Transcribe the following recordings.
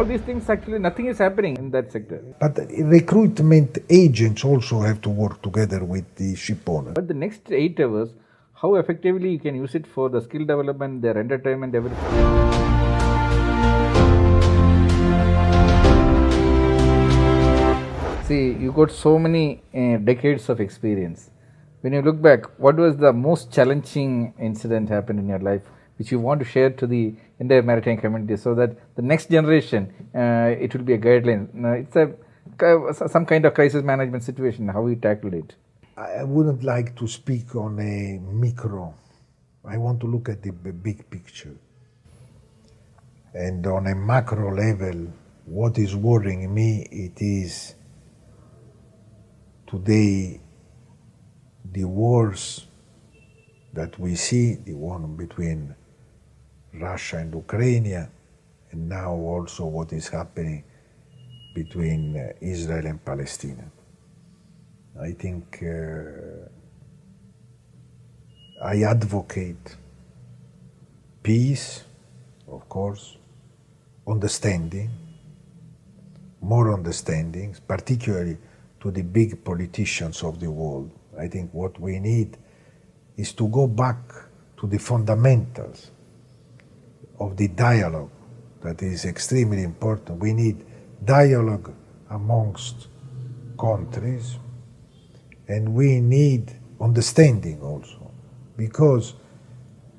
all these things actually nothing is happening in that sector. But recruitment agents also have to work together with the ship owner. But the next 8 hours, how effectively you can use it for the skill development, their entertainment, everything. See, you got so many decades of experience. When you look back, what was the most challenging incident happened in your life which you want to share to the entire maritime community so that the next generation, it will be a guideline. It's some kind of crisis management situation, how we tackled it. I wouldn't like to speak on a micro. I want to look at the big picture. And on a macro level, what is worrying me, it is today the wars that we see, the one between Russia and Ukraine, and now also what is happening between Israel and Palestine. I think I advocate peace, of course, understanding, more understanding, particularly to the big politicians of the world. I think what we need is to go back to the fundamentals of the dialogue that is extremely important. We need dialogue amongst countries, and we need understanding also, because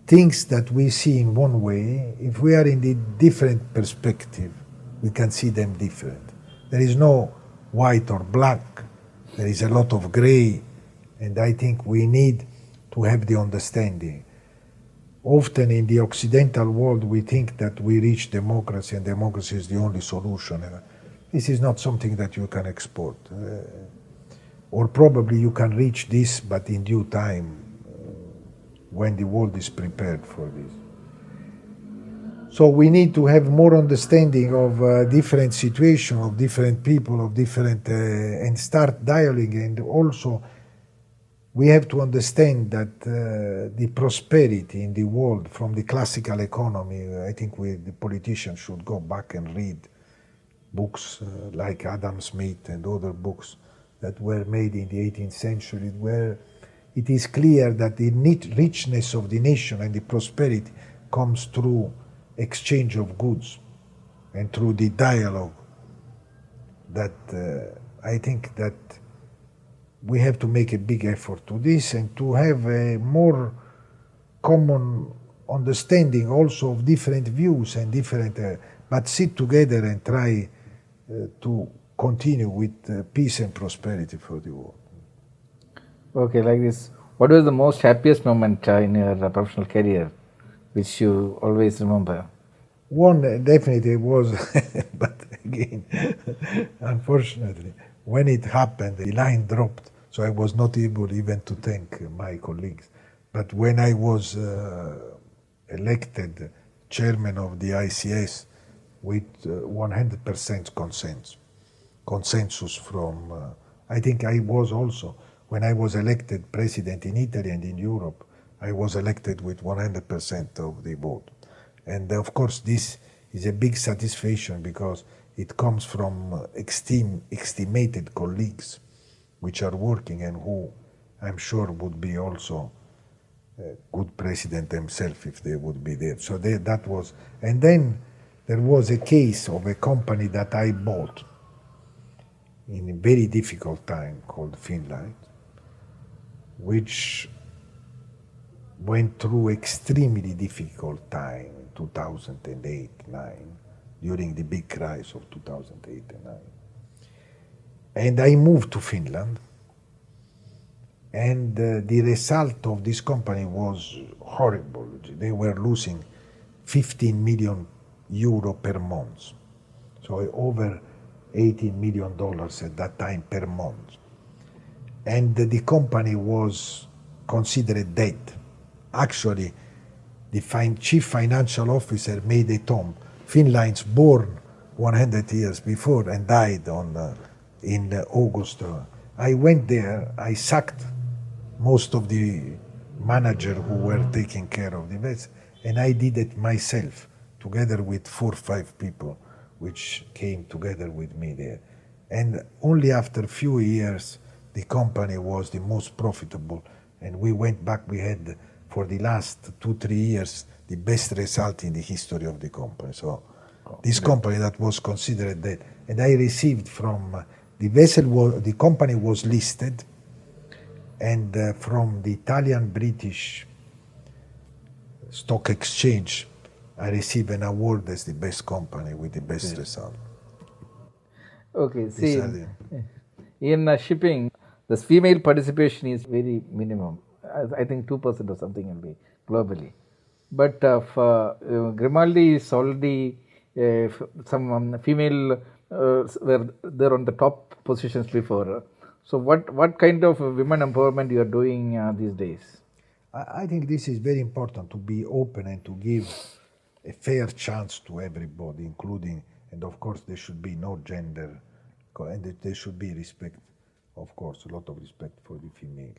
things that we see in one way, if we are in the different perspective, we can see them different. There is no white or black, there is a lot of gray, and I think we need to have the understanding. Often in the Occidental world we think that we reach democracy and democracy is the only solution. This is not something that you can export. Or probably you can reach this, but in due time, when the world is prepared for this. So we need to have more understanding of different situations, of different people, of different, and start dialoguing. And also, we have to understand that the prosperity in the world from the classical economy, I think the politicians should go back and read books like Adam Smith and other books that were made in the 18th century, where it is clear that the richness of the nation and the prosperity comes through exchange of goods and through the dialogue. That I think that we have to make a big effort to this and to have a more common understanding also of different views and different, but sit together and try to continue with peace and prosperity for the world. Okay, like this, what was the most happiest moment in your professional career, which you always remember? One definitely was, but again, unfortunately, when it happened, the line dropped, so I was not able even to thank my colleagues. But when I was elected chairman of the ICS with 100% consensus from, I think I was also, when I was elected president in Italy and in Europe, I was elected with 100% of the vote. And of course, this is a big satisfaction because it comes from estimated colleagues which are working and who I'm sure would be also a good president themselves if they would be there. So that was, and then there was a case of a company that I bought in a very difficult time called Finland, which went through extremely difficult time in 2008-9, during the big crisis of 2008 and 9. And I moved to Finland, and the result of this company was horrible. They were losing 15 million euro per month, so over $18 million at that time per month. And the company was considered dead. Actually, the chief financial officer made a tomb. Finland's born 100 years before and died in August. I went there, I sacked most of the managers who were taking care of the vessel, and I did it myself, together with 4 or 5 people. which came together with me there. And only after a few years, the company was the most profitable. And we went back, we had for the last 2-3 years, the best result in the history of the company. So this company that was considered that, and I received from the company was listed, and from the Italian British Stock Exchange, I received an award as the best company with the best result. Okay, see, in shipping, the female participation is very minimum. I think 2% or something will be globally. But Grimaldi is already some female were there on the top positions before. So what kind of women empowerment you are doing these days? I think this is very important, to be open and to give a fair chance to everybody, including, and of course there should be no gender, and there should be respect, of course, a lot of respect for the females.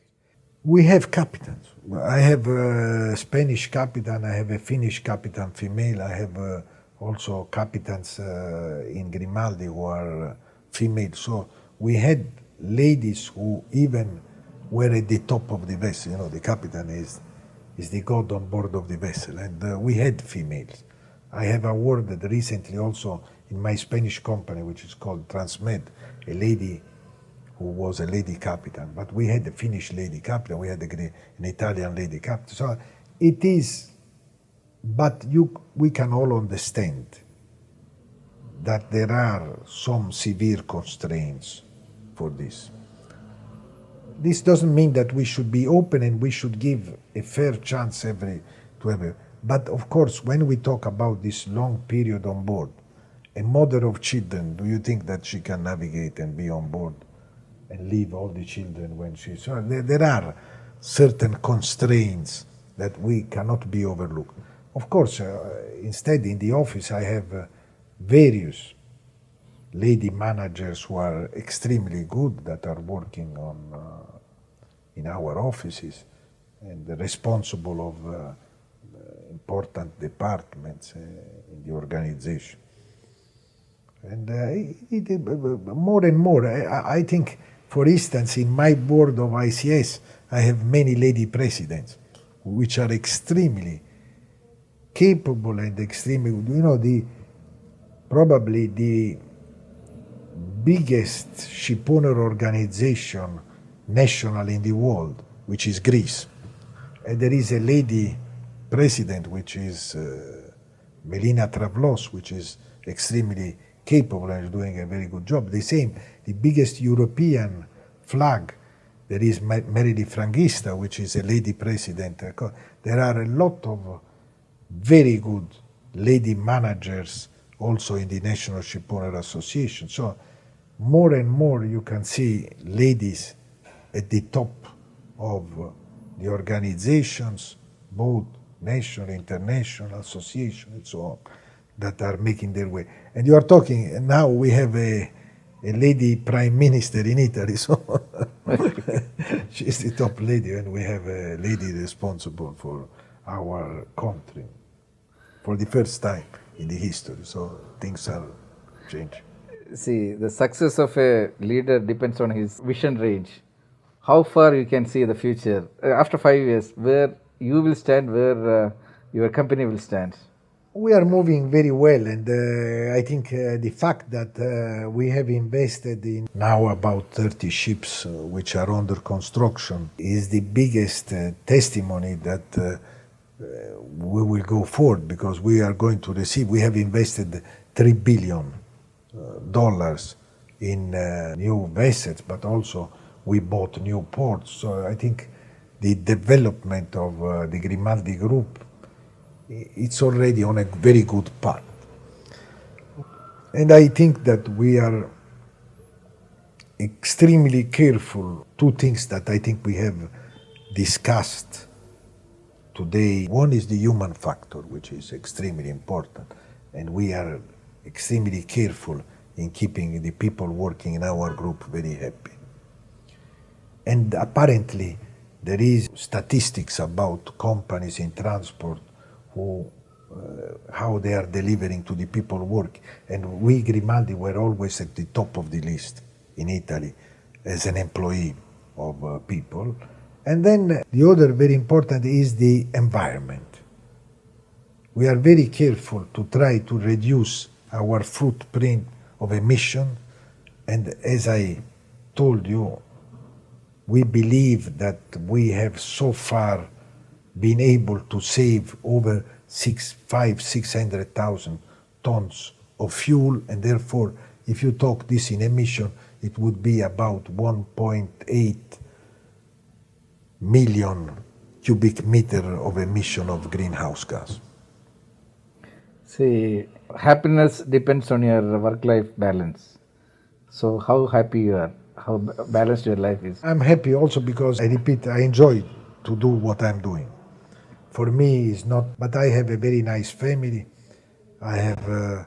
We have captains. I have a Spanish captain, I have a Finnish captain female, I have also captains in Grimaldi who are female. So we had ladies who even were at the top of the vessel. You know, the captain is the god on board of the vessel, and we had females. I have awarded recently also in my Spanish company, which is called Transmed, a lady who was a lady captain, but we had a Finnish lady captain, we had an Italian lady captain. So it is, but we can all understand that there are some severe constraints for this. This doesn't mean that we should be open and we should give a fair chance to every. But of course, when we talk about this long period on board, a mother of children, do you think that she can navigate and be on board and leave all the children when she's... So there are certain constraints that we cannot be overlooked. Of course, instead in the office I have various lady managers who are extremely good, that are working in our offices and responsible of important departments in the organization. And more and more, I think, for instance, in my board of ICS, I have many lady presidents, which are extremely capable and extremely, probably the biggest shipowner organization national in the world, which is Greece. And there is a lady president, which is Melina Travlos, which is extremely capable and is doing a very good job. The same, the biggest European flag, there is Meridi Franghista, which is a lady president. There are a lot of very good lady managers also in the National Shipowner Association. So more and more you can see ladies at the top of the organizations, both national, international, association, and so on, that are making their way. And you are talking, now we have a lady prime minister in Italy, so she's the top lady, and we have a lady responsible for our country for the first time in the history. So things are changing. See, the success of a leader depends on his vision range. How far you can see the future after 5 years, where you will stand, where your company will stand? We are moving very well, and I think the fact that we have invested in now about 30 ships which are under construction is the biggest testimony that we will go forward, because we are going to receive, we have invested $3 billion in new vessels, but also we bought new ports. So I think the development of the Grimaldi Group, it's already on a very good path. And I think that we are extremely careful. Two things that I think we have discussed today. One is the human factor, which is extremely important. And we are extremely careful in keeping the people working in our group very happy. And apparently there is statistics about companies in transport who how they are delivering to the people work. And we Grimaldi were always at the top of the list in Italy as an employee of people. And then the other very important is the environment. We are very careful to try to reduce our footprint of emission, and as I told you, we believe that we have so far been able to save over 600,000 tons of fuel, and therefore, if you talk this in emission, it would be about 1.8 million cubic meter of emission of greenhouse gas. See, happiness depends on your work-life balance. So how happy you are, how balanced your life is. I'm happy also because, I repeat, I enjoy to do what I'm doing. For me, it's not, but I have a very nice family. I have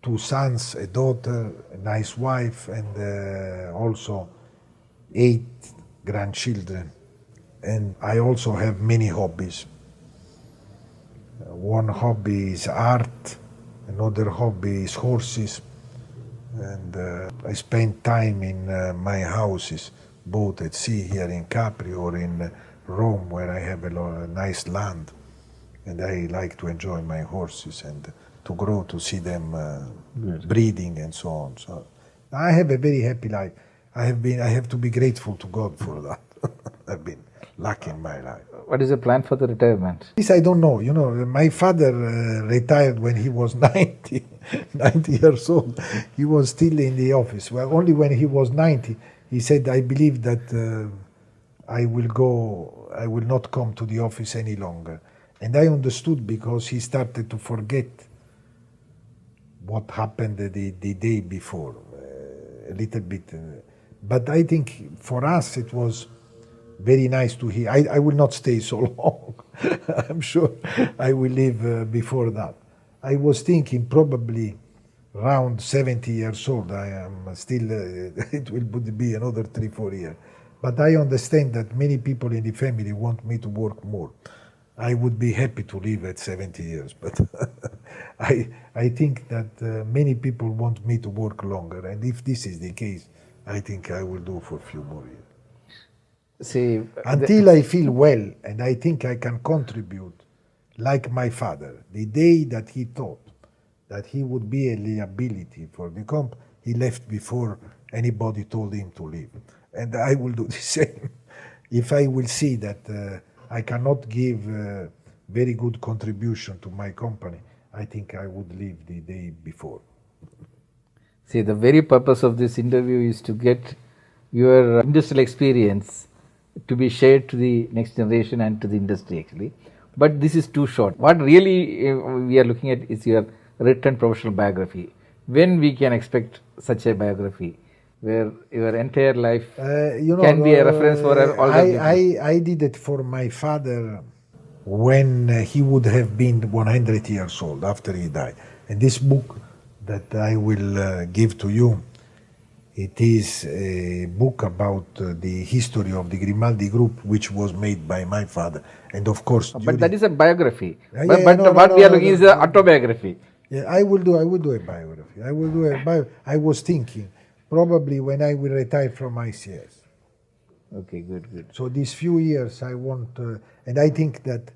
2 sons, a daughter, a nice wife, and also 8 grandchildren. And I also have many hobbies. One hobby is art, another hobby is horses, and I spend time in my houses, both at sea here in Capri or in Rome, where I have a nice land, and I like to enjoy my horses and to grow to see them breeding and so on. So I have a very happy life. I have to be grateful to God for that. I've been lucky in my life. What is the plan for the retirement? This I don't know. You know, my father retired when he was 90 years old. He was still in the office. Well, only when he was 90, he said, I believe that I will not come to the office any longer. And I understood, because he started to forget what happened the day before, a little bit. But I think for us it was very nice to hear. I will not stay so long. I'm sure I will leave before that. I was thinking probably around 70 years old. I am still, it will be another 3-4 years. But I understand that many people in the family want me to work more. I would be happy to live at 70 years, but I think that many people want me to work longer. And if this is the case, I think I will do for a few more years. See, until I feel well and I think I can contribute, like my father. The day that he thought that he would be a liability for the company, he left before anybody told him to leave. And I will do the same. If I will see that I cannot give very good contribution to my company, I think I would leave the day before. See, the very purpose of this interview is to get your industrial experience to be shared to the next generation and to the industry actually. But this is too short. What really we are looking at is your written professional biography. When we can expect such a biography where your entire life can be a reference for all the I did it for my father when he would have been 100 years old after he died. And this book that I will give to you, it is a book about the history of the Grimaldi Group, which was made by my father. And of course... But that is a biography. But what we are looking is an autobiography. Yeah, I will do a biography. I was thinking, probably when I will retire from ICS. Okay, good. So these few years I want... and I think that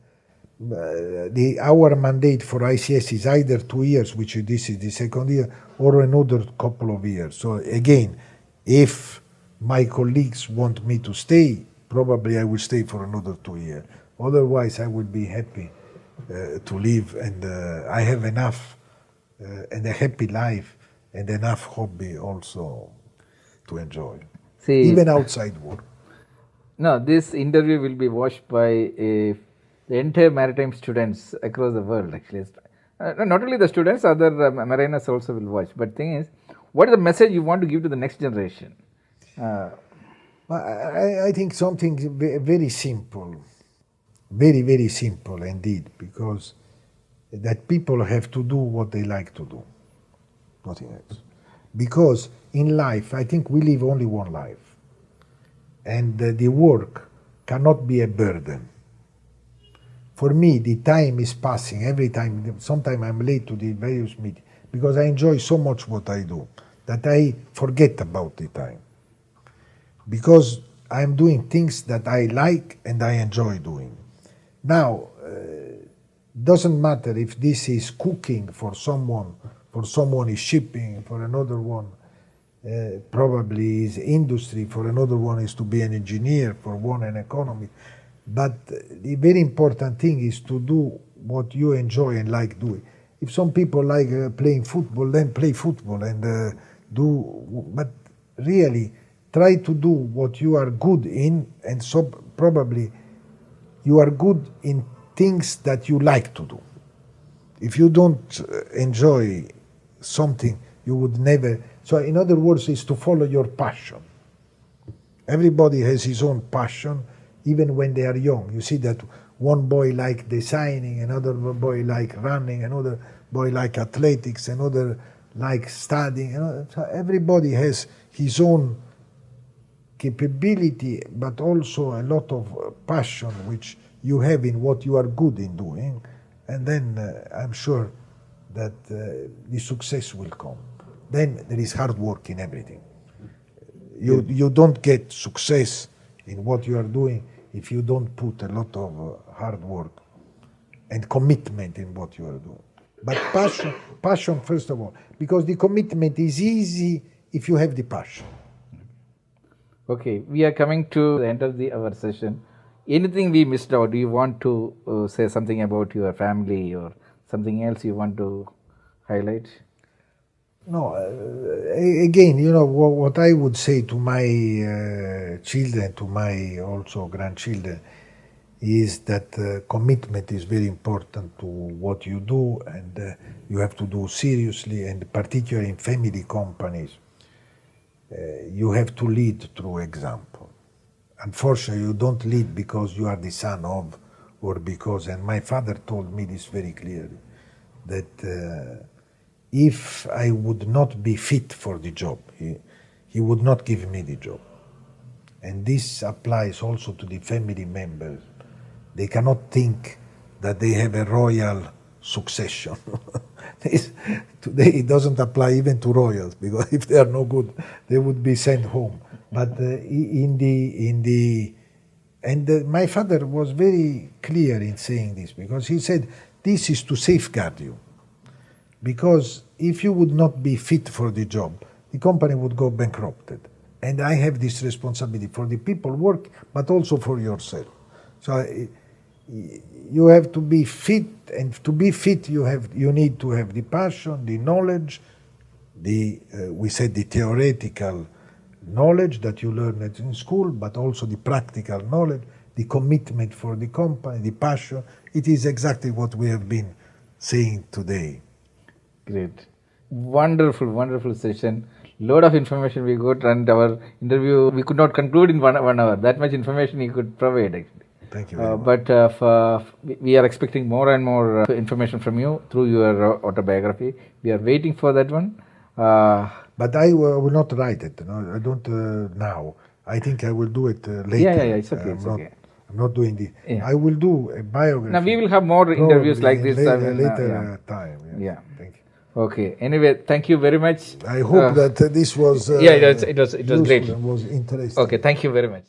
our mandate for ICS is either 2 years, which this is the second year, or another couple of years. So again, if my colleagues want me to stay, probably I will stay for another 2 years. Otherwise, I will be happy to leave, and I have enough and a happy life and enough hobby also to enjoy, even outside work. No, this interview will be watched by the entire maritime students across the world actually. Not only the students, other mariners also will watch. But thing is, what is the message you want to give to the next generation? I think something very simple, very, very simple indeed, because that people have to do what they like to do, nothing else. Because in life, I think we live only one life, and the work cannot be a burden. for me, the time is passing every time. Sometimes I'm late to the various meetings because I enjoy so much what I do that I forget about the time. Because I'm doing things that I like and I enjoy doing. Now, doesn't matter if this is cooking for someone is shipping, for another one probably is industry, for another one is to be an engineer, for one an economist. But the very important thing is to do what you enjoy and like doing. If some people like playing football, then play football and but really try to do what you are good in, and so probably you are good in things that you like to do. If you don't enjoy something, you would never. So in other words, is to follow your passion. Everybody has his own passion, even when they are young. You see that one boy like designing, another boy like running, another boy like athletics, another like studying. So everybody has his own capability, but also a lot of passion which you have in what you are good in doing, and then I'm sure that the success will come. Then there is hard work in everything. You don't get success in what you are doing if you don't put a lot of hard work and commitment in what you are doing. But passion first of all, because the commitment is easy if you have the passion. Okay, we are coming to the end of our session. Anything we missed out? Do you want to say something about your family or something else you want to highlight? No, again, what I would say to my children, to my also grandchildren, is that commitment is very important to what you do, and you have to do seriously, and particularly in family companies, you have to lead through example. Unfortunately, you don't lead because you are the son of, or because, and my father told me this very clearly, that if I would not be fit for the job, he would not give me the job. And this applies also to the family members. They cannot think that they have a royal succession. Today it doesn't apply even to royals, because if they are no good, they would be sent home. But my father was very clear in saying this, because he said, this is to safeguard you. Because if you would not be fit for the job, the company would go bankrupted. And I have this responsibility for the people work, but also for yourself. So you have to be fit, and to be fit you need to have the passion, the knowledge, we said the theoretical knowledge that you learn in school, but also the practical knowledge, the commitment for the company, the passion. It is exactly what we have been saying today. Great. Wonderful, wonderful session. Load of information we got, and our interview we could not conclude in 1 hour. That much information you could provide, actually. Thank you very much. But we are expecting more and more information from you through your autobiography. We are waiting for that one. But I will not write it. No? I don't now. I think I will do it later. Yeah, it's okay. I'm not doing this. Yeah. I will do a biography. Now we will have more interviews like this. Later time. Yeah. Thank you. Okay. Anyway, thank you very much. I hope that this was. It was great. It was interesting. Okay. Thank you very much.